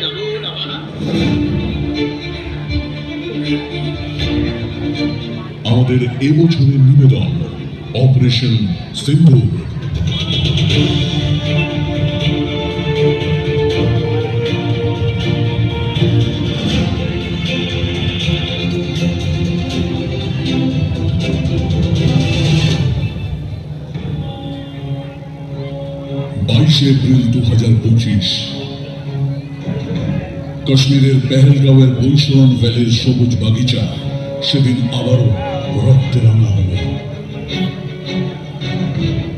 नमो नमः। আমাদের এবছরের নিবেদন অপারেশন সিন্দুর। 22 এপ্রিল 2025 কাশ্মীরের পেহেলগাঁওয়ের বৈশরণ ভ্যালির সবুজ বাগিচা সেদিন আবারও রক্তে রাঙা হল।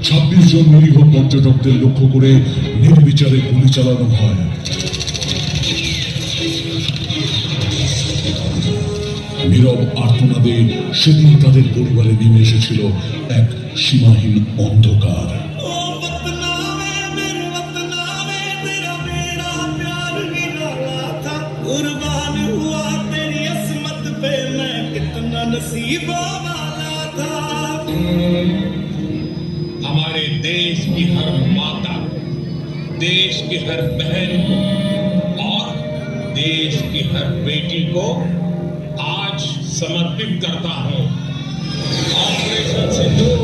26 জন নিরীহ পর্যটকদের লক্ষ্য করে নির্বিচারে গুলি চালানো হয়। নীরব আর্তনাদে সেদিন তাদের পরিবারে নেমে এসেছিল এক সীমাহীন অন্ধকার। हमारे देश की हर माता, देश की हर बहन और देश की हर बेटी को आज समर्पित करता हूं। ऑपरेशन सिंदूर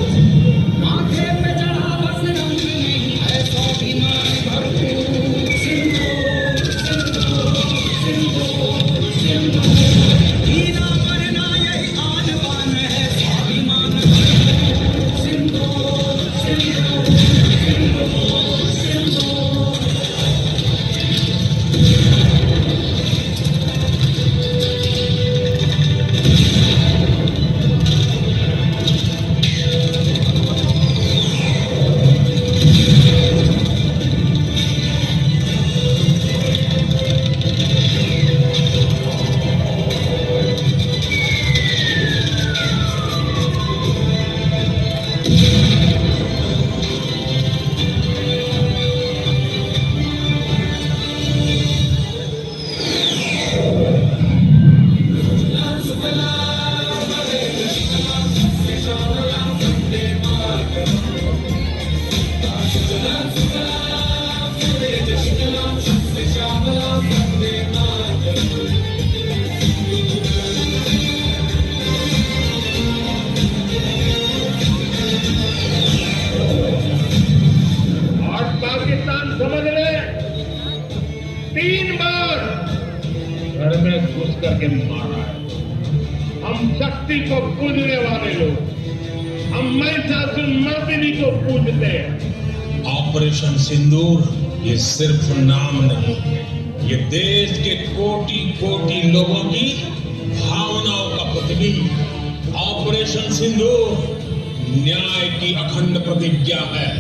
माथे पे चढ़ा बस रंग नहीं है स्वाभिमान भरपूर। सिंदूर सिंदूर सिंदूर सिंदूर जीना मरना यही आन बान है स्वाभिमान भरपूर। सिंदूर सिंदूर सिंदूर सिंदूर। समझ ले, 3 बार घर में घुस करके मारा है। हम शक्ति को पूजने वाले लोग, हम महिषासुरमर्दिनी को पूजते हैं। ऑपरेशन सिंदूर ये सिर्फ नाम नहीं, ये देश के कोटि कोटि लोगों की भावनाओं का प्रतीक। ऑपरेशन सिंदूर न्याय की अखंड प्रतिज्ञा है।